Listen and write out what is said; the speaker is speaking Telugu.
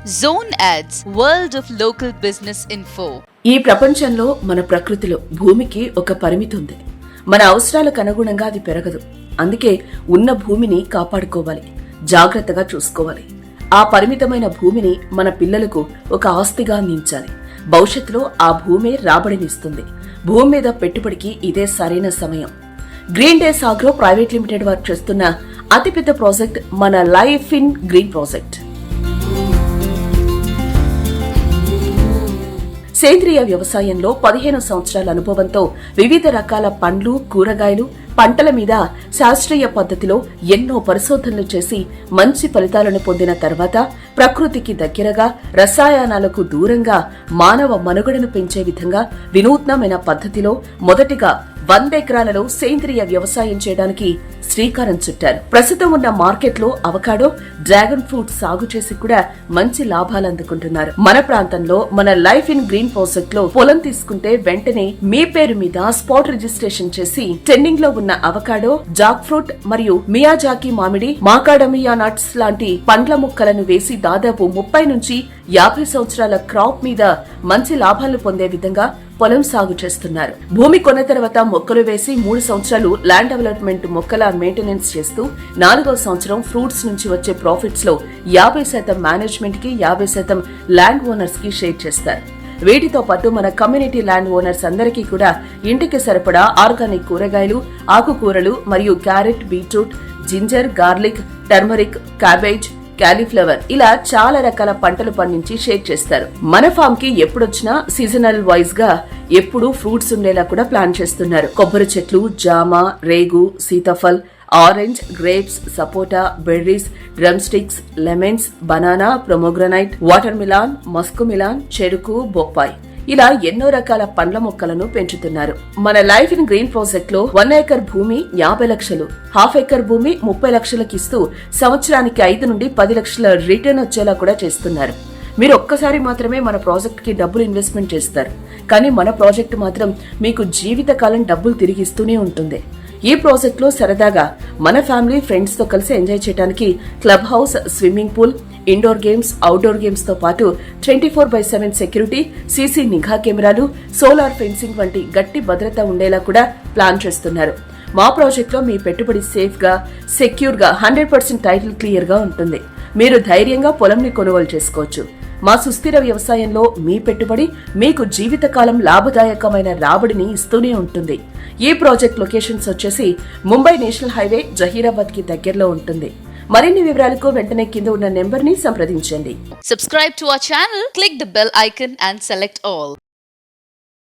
Zone Ads, World of Local Business Info. ఈ ప్రపంచంలో మన ప్రకృతిలో భూమికి ఒక పరిమితి ఉంది. మన అవసరాలకు అనుగుణంగా అది పెరగదు. అందుకే ఉన్న భూమిని కాపాడుకోవాలి, జాగ్రత్తగా చూసుకోవాలి. ఆ పరిమితమైన భూమిని మన పిల్లలకు ఒక ఆస్తిగా అందించాలి. భవిష్యత్తులో ఆ భూమే రాబడినిస్తుంది. భూమి మీద పెట్టుబడికి ఇదే సరైన సమయం. Green days agro private limited వారు చేస్తున్న అతిపెద్ద ప్రాజెక్ట్ మన లైఫ్ ఇన్ గ్రీన్ ప్రాజెక్ట్. సేంద్రియ వ్యవసాయంలో 15 సంవత్సరాల అనుభవంతో వివిధ రకాల పండ్లు, కూరగాయలు, పంటల మీద శాస్త్రీయ పద్ధతిలో ఎన్నో పరిశోధనలు చేసి మంచి ఫలితాలను పొందిన తర్వాత ప్రకృతికి దగ్గరగా, రసాయనాలకు దూరంగా మానవ మనుగడను పెంచే విధంగా వినూత్నమైన పద్ధతిలో మొదటిగా 100 ఎకరాలలో సేంద్రియ వ్యవసాయం చేయడానికి శ్రీకారం చుట్టారు. ప్రస్తుతం ఉన్న మార్కెట్లో అవకాడో, డ్రాగన్ ఫ్రూట్ సాగు చేసి కూడా మంచి లాభాలు అందుకుంటున్నారు. మన ప్రాంతంలో మన లైఫ్ ఇన్ గ్రీన్ ప్రాజెక్ట్ లో పొలం తీసుకుంటే వెంటనే మీ పేరు మీద స్పాట్ రిజిస్ట్రేషన్ చేసి ట్రెండింగ్ లో ఉన్న అవకాడో, జాక్ ఫ్రూట్ మరియు మియాజాకి మామిడి, మాకాడమియా నట్స్ లాంటి పండ్ల మొక్కలను వేసి దాదాపు 30 నుంచి 50 సంవత్సరాల క్రాప్ మీద మంచి లాభాలు పొందే విధంగా పొలం సాగు చేస్తున్నారు. భూమి కొన్న తర్వాత మొక్కలు వేసి 3 సంవత్సరాలు ల్యాండ్ డెవలప్మెంట్ మొక్కల మెయింటెనెన్స్ చేస్తూ 4వ సంవత్సరం ఫ్రూట్స్ నుంచి వచ్చే ప్రాఫిట్స్ లో 50% మేనేజ్మెంట్ కి, 50% ల్యాండ్ ఓనర్స్ కి షేర్ చేస్తారు. వీటితో పాటు మన కమ్యూనిటీ ల్యాండ్ ఓనర్స్ అందరికీ కూడా ఇంటికి సరిపడా ఆర్గానిక్ కూరగాయలు, ఆకుకూరలు మరియు carrot, beetroot, ginger, garlic, turmeric, cabbage, cauliflower ఇలా చాలా రకాల పంటలు పండించి షేర్ చేస్తారు. మన ఫామ్ కి ఎప్పుడొచ్చినా సీజనల్ వైజ్ గా ఎప్పుడూ ఫ్రూట్స్ ఉండేలా కూడా ప్లాన్ చేస్తున్నారు. కొబ్బరి చెట్లు, జామ, రేగు, సీతాఫల్, ఆరెంజ్, గ్రేప్స్, సపోటా, berries, drumsticks, lemons, banana, pomegranate, watermelon, muskmelon, చెరుకు, బొప్పాయి ఇలా ఎన్నో రకాల పండ్ల మొక్కలను పెంచుతున్నారు. మన లైఫ్ ఇన్ గ్రీన్ ప్రాజెక్ట్ లో 1 ఎకర్ భూమి 50 లక్షలు, హాఫ్ ఎకర్ భూమి 30 లక్షలకు ఇస్తూ సంవత్సరానికి 5 నుండి 10 లక్షల రిటర్న్ వచ్చేలా కూడా చేస్తున్నారు. మీరు ఒక్కసారి మాత్రమే మన ప్రాజెక్ట్ కి డబ్బులు ఇన్వెస్ట్మెంట్ చేస్తారు, కానీ మన ప్రాజెక్ట్ మాత్రం మీకు జీవితకాలం డబ్బులు తిరిగిస్తూనే ఉంటుంది. ఈ ప్రాజెక్ట్ లో సరదాగా మన ఫ్యామిలీ, ఫ్రెండ్స్ తో కలిసి ఎంజాయ్ చేయడానికి club house, swimming pool, indoor games, outdoor games తో పాటు 24/7 సెక్యూరిటీ, సీసీ నిఘా కెమెరాలు, సోలార్ ఫెన్సింగ్ వంటి గట్టి భద్రత ఉండేలా కూడా ప్లాన్ చేస్తున్నారు. మా ప్రాజెక్ట్ లో మీ పెట్టుబడి సేఫ్ గా, సెక్యూర్ గా, 100% టైటిల్ క్లియర్ గా ఉంటుంది. మీరు ధైర్యంగా పొలంని కొనుగోలు చేసుకోవచ్చు. మా సుస్థిర వ్యవసాయంలో మీ పెట్టుబడి మీకు జీవితకాలం లాభదాయకమైన రాబడిని ఇస్తూనే ఉంటుంది. ఈ ప్రాజెక్ట్ లొకేషన్స్ వచ్చేసి ముంబై నేషనల్ హైవే, జహీరాబాద్ కి దగ్గరలో ఉంటుంది. మరిన్ని వివరాలకు వెంటనే కింద ఉన్న నెంబర్ ని సంప్రదించండి. Subscribe to our channel, click the bell icon and select all.